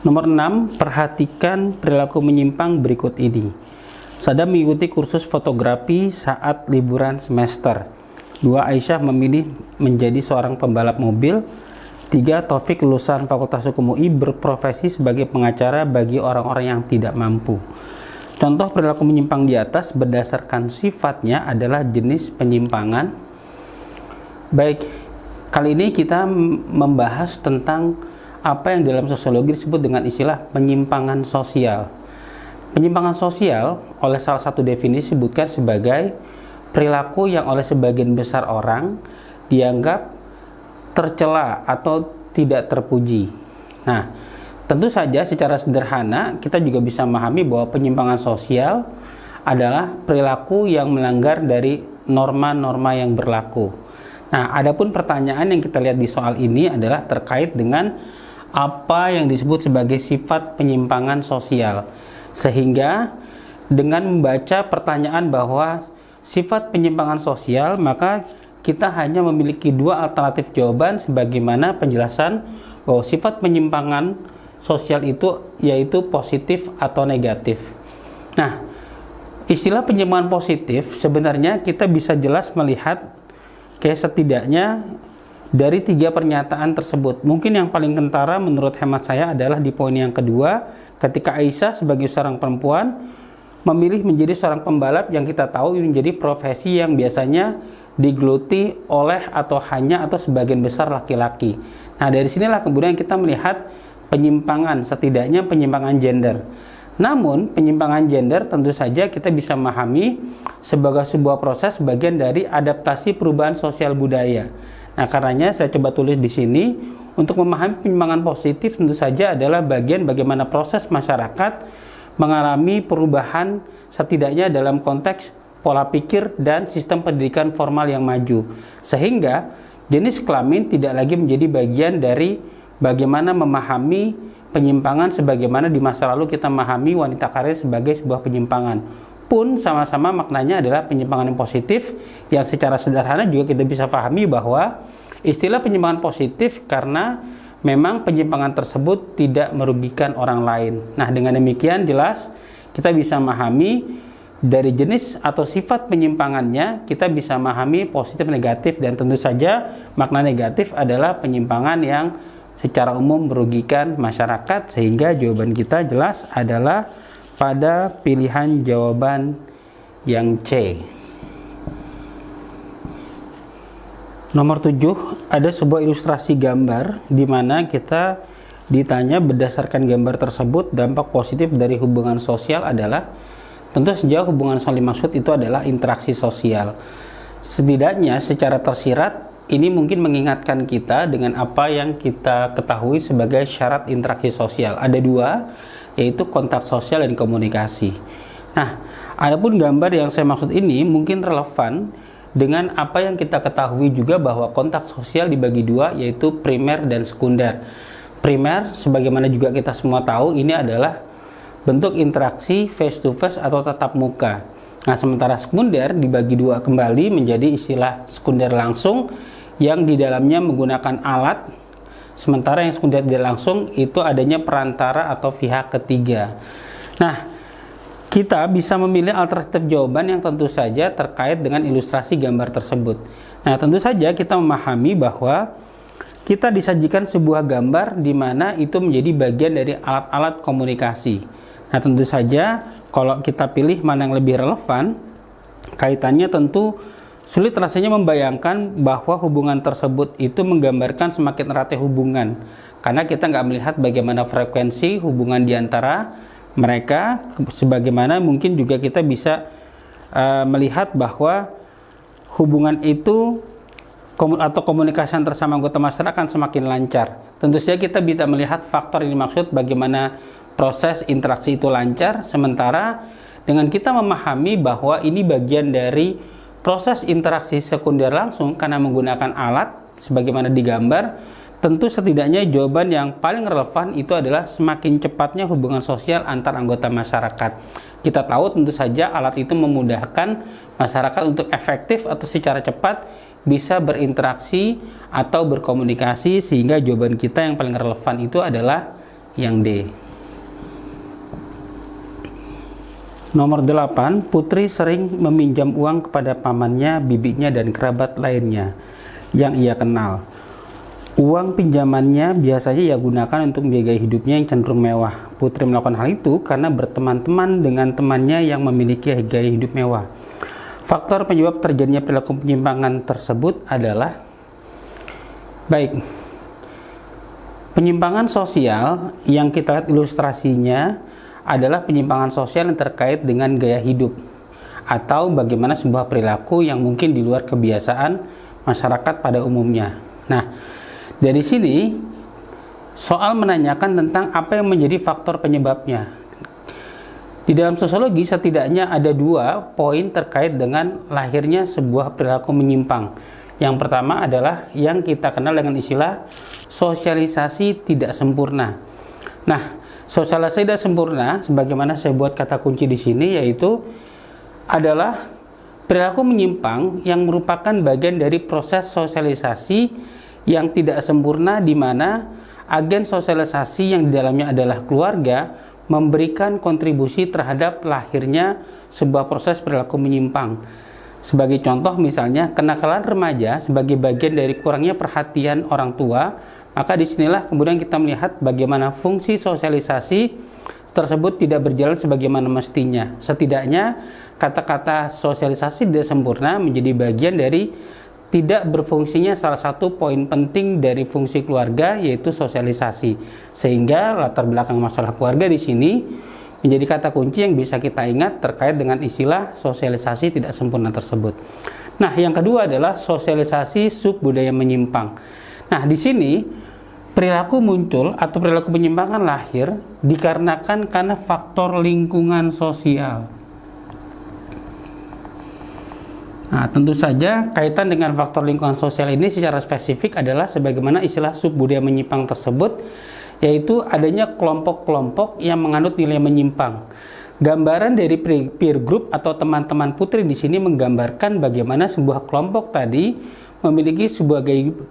Nomor 6, perhatikan perilaku menyimpang berikut ini. Sadam mengikuti kursus fotografi saat liburan semester. 2. Aisyah memilih menjadi seorang pembalap mobil. 3. Taufik lulusan Fakultas Hukum UI berprofesi sebagai pengacara bagi orang-orang yang tidak mampu. Contoh perilaku menyimpang di atas berdasarkan sifatnya adalah jenis penyimpangan. Baik, kali ini kita membahas tentang apa yang dalam sosiologi disebut dengan istilah penyimpangan sosial. Penyimpangan sosial oleh salah satu definisi disebutkan sebagai perilaku yang oleh sebagian besar orang dianggap tercela atau tidak terpuji. Nah, tentu saja secara sederhana kita juga bisa memahami bahwa penyimpangan sosial adalah perilaku yang melanggar dari norma-norma yang berlaku. Nah, adapun pertanyaan yang kita lihat di soal ini adalah terkait dengan apa yang disebut sebagai sifat penyimpangan sosial. Sehingga dengan membaca pertanyaan bahwa sifat penyimpangan sosial, maka kita hanya memiliki dua alternatif jawaban sebagaimana penjelasan bahwa sifat penyimpangan sosial itu yaitu positif atau negatif. Nah, istilah penyimpangan positif sebenarnya kita bisa jelas melihat setidaknya dari 3 pernyataan tersebut. Mungkin yang paling kentara menurut hemat saya adalah di poin yang kedua, ketika Aisyah sebagai seorang perempuan memilih menjadi seorang pembalap yang kita tahu ini menjadi profesi yang biasanya digeluti oleh atau hanya atau sebagian besar laki-laki. Nah, dari sinilah kemudian kita melihat penyimpangan, setidaknya penyimpangan gender. Namun, penyimpangan gender tentu saja kita bisa memahami sebagai sebuah proses bagian dari adaptasi perubahan sosial budaya. Nah, karenanya saya coba tulis di sini untuk memahami penyimpangan positif tentu saja adalah bagian bagaimana proses masyarakat mengalami perubahan setidaknya dalam konteks pola pikir dan sistem pendidikan formal yang maju, sehingga jenis kelamin tidak lagi menjadi bagian dari bagaimana memahami penyimpangan sebagaimana di masa lalu kita memahami wanita karir sebagai sebuah penyimpangan. Pun sama-sama maknanya adalah penyimpangan yang positif, yang secara sederhana juga kita bisa pahami bahwa istilah penyimpangan positif karena memang penyimpangan tersebut tidak merugikan orang lain. Nah, dengan demikian jelas kita bisa memahami dari jenis atau sifat penyimpangannya, kita bisa memahami positif negatif, dan tentu saja makna negatif adalah penyimpangan yang secara umum merugikan masyarakat, sehingga jawaban kita jelas adalah pada pilihan jawaban yang C. Nomor 7, ada sebuah ilustrasi gambar di mana kita ditanya berdasarkan gambar tersebut dampak positif dari hubungan sosial adalah, tentu saja hubungan sosial dimaksud itu adalah interaksi sosial. Setidaknya secara tersirat ini mungkin mengingatkan kita dengan apa yang kita ketahui sebagai syarat interaksi sosial. Ada 2, yaitu kontak sosial dan komunikasi. Nah, adapun gambar yang saya maksud ini mungkin relevan dengan apa yang kita ketahui juga bahwa kontak sosial dibagi 2, yaitu primer dan sekunder. Primer, sebagaimana juga kita semua tahu, ini adalah bentuk interaksi face to face atau tatap muka. Nah, sementara sekunder dibagi 2 kembali menjadi istilah sekunder langsung yang di dalamnya menggunakan alat, sementara yang sekunder tidak langsung itu adanya perantara atau pihak ketiga. Nah, kita bisa memilih alternatif jawaban yang tentu saja terkait dengan ilustrasi gambar tersebut. Nah, tentu saja kita memahami bahwa kita disajikan sebuah gambar di mana itu menjadi bagian dari alat-alat komunikasi. Nah, tentu saja kalau kita pilih mana yang lebih relevan, kaitannya tentu sulit rasanya membayangkan bahwa hubungan tersebut itu menggambarkan semakin eratnya hubungan, karena kita nggak melihat bagaimana frekuensi hubungan di antara mereka, sebagaimana mungkin juga kita bisa melihat bahwa hubungan itu atau komunikasi antar sama anggota masyarakat akan semakin lancar. Tentu saja kita bisa melihat faktor yang dimaksud bagaimana proses interaksi itu lancar, sementara dengan kita memahami bahwa ini bagian dari proses interaksi sekunder langsung karena menggunakan alat sebagaimana digambar, tentu setidaknya jawaban yang paling relevan itu adalah semakin cepatnya hubungan sosial antar anggota masyarakat. Kita tahu tentu saja alat itu memudahkan masyarakat untuk efektif atau secara cepat bisa berinteraksi atau berkomunikasi, sehingga jawaban kita yang paling relevan itu adalah yang D. Nomor 8, Putri sering meminjam uang kepada pamannya, bibinya, dan kerabat lainnya yang ia kenal. Uang pinjamannya biasanya ia gunakan untuk membiayai hidupnya yang cenderung mewah. Putri melakukan hal itu karena berteman-teman dengan temannya yang memiliki gaya hidup mewah. Faktor penyebab terjadinya perilaku penyimpangan tersebut adalah penyimpangan sosial yang kita lihat ilustrasinya adalah penyimpangan sosial yang terkait dengan gaya hidup atau bagaimana sebuah perilaku yang mungkin di luar kebiasaan masyarakat pada umumnya. Nah, dari sini soal menanyakan tentang apa yang menjadi faktor penyebabnya. Di dalam sosiologi setidaknya ada 2 poin terkait dengan lahirnya sebuah perilaku menyimpang. Yang pertama adalah yang kita kenal dengan istilah sosialisasi tidak sempurna. Nah, sosialisasi tidak sempurna, sebagaimana saya buat kata kunci di sini, yaitu adalah perilaku menyimpang yang merupakan bagian dari proses sosialisasi yang tidak sempurna, di mana agen sosialisasi yang di dalamnya adalah keluarga memberikan kontribusi terhadap lahirnya sebuah proses perilaku menyimpang. Sebagai contoh misalnya, kenakalan remaja sebagai bagian dari kurangnya perhatian orang tua, maka disinilah kemudian kita melihat bagaimana fungsi sosialisasi tersebut tidak berjalan sebagaimana mestinya. Setidaknya kata-kata sosialisasi tidak sempurna menjadi bagian dari tidak berfungsinya salah satu poin penting dari fungsi keluarga, yaitu sosialisasi. Sehingga latar belakang masalah keluarga di sini menjadi kata kunci yang bisa kita ingat terkait dengan istilah sosialisasi tidak sempurna tersebut. Nah, yang kedua adalah sosialisasi sub budaya menyimpang. Nah, di sini perilaku muncul atau perilaku penyimpangan lahir dikarenakan karena faktor lingkungan sosial. Nah, tentu saja kaitan dengan faktor lingkungan sosial ini secara spesifik adalah sebagaimana istilah sub budaya menyimpang tersebut, yaitu adanya kelompok-kelompok yang menganut nilai menyimpang. Gambaran dari peer group atau teman-teman Putri di sini menggambarkan bagaimana sebuah kelompok tadi memiliki sebuah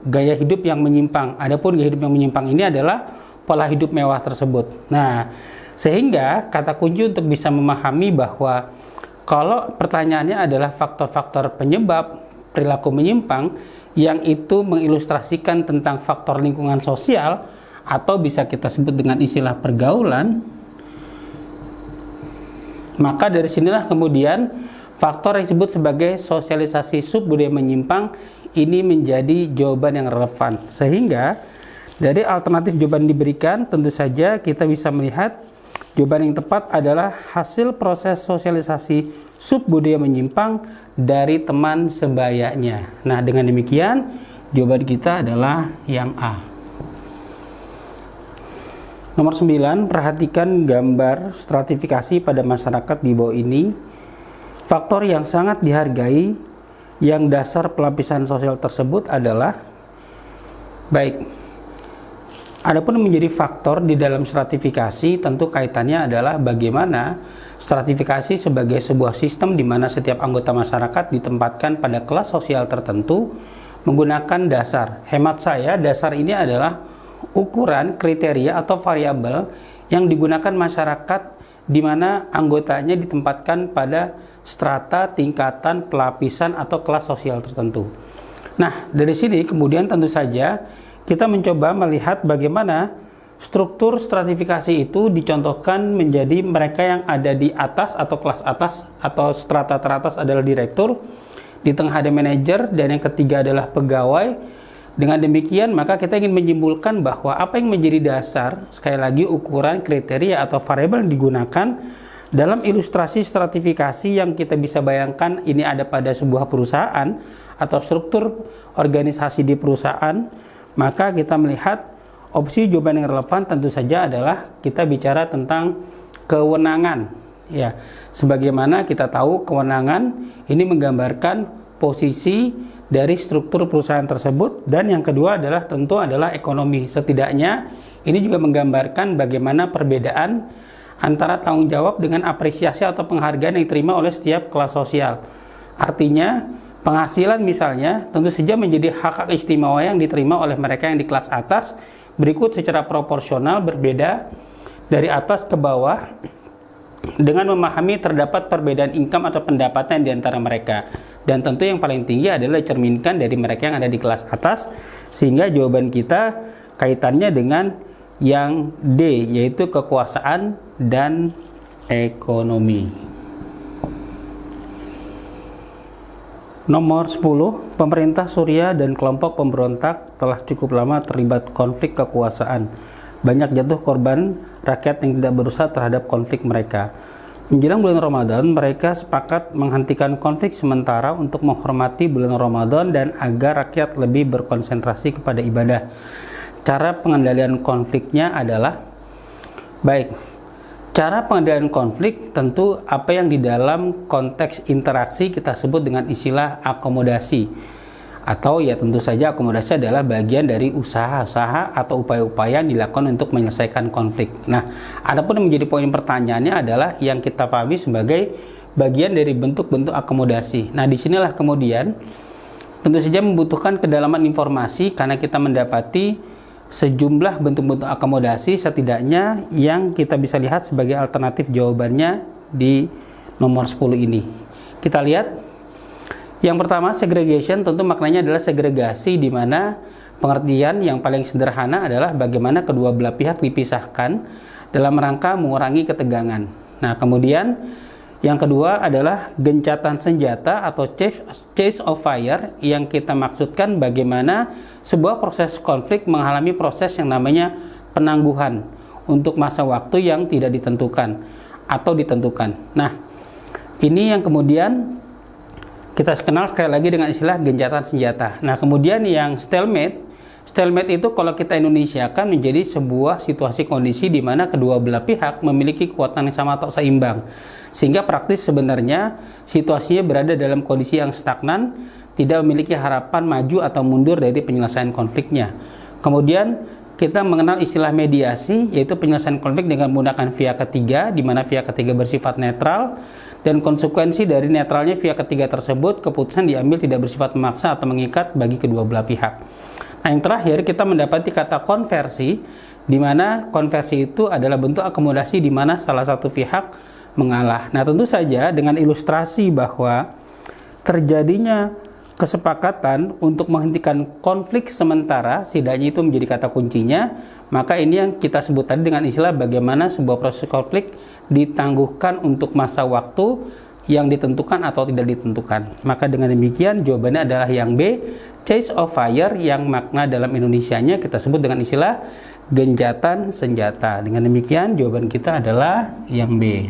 gaya hidup yang menyimpang. Adapun gaya hidup yang menyimpang ini adalah pola hidup mewah tersebut. Nah, sehingga kata kunci untuk bisa memahami bahwa kalau pertanyaannya adalah faktor-faktor penyebab perilaku menyimpang, yang itu mengilustrasikan tentang faktor lingkungan sosial atau bisa kita sebut dengan istilah pergaulan, maka dari sinilah kemudian faktor yang disebut sebagai sosialisasi sub budaya menyimpang ini menjadi jawaban yang relevan. Sehingga dari alternatif jawaban diberikan, tentu saja kita bisa melihat jawaban yang tepat adalah hasil proses sosialisasi sub budaya menyimpang dari teman sebayanya. Nah, dengan demikian jawaban kita adalah yang A. Nomor 9, perhatikan gambar stratifikasi pada masyarakat di bawah ini. Faktor yang sangat dihargai yang dasar pelapisan sosial tersebut adalah adapun menjadi faktor di dalam stratifikasi, tentu kaitannya adalah bagaimana stratifikasi sebagai sebuah sistem di mana setiap anggota masyarakat ditempatkan pada kelas sosial tertentu menggunakan dasar. Hemat saya, dasar ini adalah ukuran, kriteria atau variabel yang digunakan masyarakat di mana anggotanya ditempatkan pada strata, tingkatan, pelapisan atau kelas sosial tertentu. Nah, dari sini kemudian tentu saja kita mencoba melihat bagaimana struktur stratifikasi itu dicontohkan menjadi mereka yang ada di atas atau kelas atas atau strata teratas adalah direktur, di tengah ada manajer, dan yang ketiga adalah pegawai. Dengan demikian maka kita ingin menyimpulkan bahwa apa yang menjadi dasar, sekali lagi ukuran, kriteria atau variabel yang digunakan dalam ilustrasi stratifikasi yang kita bisa bayangkan ini ada pada sebuah perusahaan atau struktur organisasi di perusahaan, maka kita melihat opsi jawaban yang relevan tentu saja adalah kita bicara tentang kewenangan. Ya, sebagaimana kita tahu kewenangan ini menggambarkan posisi dari struktur perusahaan tersebut, dan yang kedua adalah tentu adalah ekonomi. Setidaknya ini juga menggambarkan bagaimana perbedaan antara tanggung jawab dengan apresiasi atau penghargaan yang diterima oleh setiap kelas sosial. Artinya penghasilan misalnya tentu saja menjadi hak istimewa yang diterima oleh mereka yang di kelas atas, berikut secara proporsional berbeda dari atas ke bawah dengan memahami terdapat perbedaan income atau pendapatan di antara mereka. Dan tentu yang paling tinggi adalah dicerminkan dari mereka yang ada di kelas atas, sehingga jawaban kita kaitannya dengan yang D, yaitu kekuasaan dan ekonomi. Nomor 10, pemerintah Suriah dan kelompok pemberontak telah cukup lama terlibat konflik kekuasaan. Banyak jatuh korban rakyat yang tidak berusaha terhadap konflik mereka. Menjelang bulan Ramadan, mereka sepakat menghentikan konflik sementara untuk menghormati bulan Ramadan dan agar rakyat lebih berkonsentrasi kepada ibadah. Cara pengendalian konfliknya adalah cara pengendalian konflik tentu apa yang di dalam konteks interaksi kita sebut dengan istilah akomodasi. Atau ya tentu saja akomodasi adalah bagian dari usaha-usaha atau upaya-upaya yang dilakukan untuk menyelesaikan konflik. Nah, adapun yang menjadi poin pertanyaannya adalah yang kita pahami sebagai bagian dari bentuk-bentuk akomodasi. Nah, disinilah kemudian tentu saja membutuhkan kedalaman informasi karena kita mendapati sejumlah bentuk-bentuk akomodasi setidaknya yang kita bisa lihat sebagai alternatif jawabannya di nomor 10 ini. Kita lihat. Yang pertama, segregation tentu maknanya adalah segregasi, di mana pengertian yang paling sederhana adalah bagaimana kedua belah pihak dipisahkan dalam rangka mengurangi ketegangan. Nah, kemudian yang kedua adalah gencatan senjata atau case of fire, yang kita maksudkan bagaimana sebuah proses konflik mengalami proses yang namanya penangguhan untuk masa waktu yang tidak ditentukan atau ditentukan. Nah, ini yang kemudian kita kenal sekali lagi dengan istilah gencatan senjata. Nah, kemudian yang stalemate itu kalau kita Indonesiakan menjadi sebuah situasi kondisi di mana kedua belah pihak memiliki kekuatan yang sama atau seimbang. Sehingga praktis sebenarnya situasinya berada dalam kondisi yang stagnan, tidak memiliki harapan maju atau mundur dari penyelesaian konfliknya. Kemudian kita mengenal istilah mediasi, yaitu penyelesaian konflik dengan menggunakan pihak ketiga, di mana pihak ketiga bersifat netral, dan konsekuensi dari netralnya pihak ketiga tersebut, keputusan diambil tidak bersifat memaksa atau mengikat bagi kedua belah pihak. Nah, yang terakhir kita mendapati kata konversi, di mana konversi itu adalah bentuk akomodasi di mana salah satu pihak mengalah. Nah, tentu saja dengan ilustrasi bahwa terjadinya kesepakatan untuk menghentikan konflik sementara, setidaknya itu menjadi kata kuncinya, maka ini yang kita sebut tadi dengan istilah bagaimana sebuah proses konflik ditangguhkan untuk masa waktu yang ditentukan atau tidak ditentukan. Maka dengan demikian jawabannya adalah yang B, case of fire, yang makna dalam Indonesianya kita sebut dengan istilah gencatan senjata. Dengan demikian jawaban kita adalah yang B.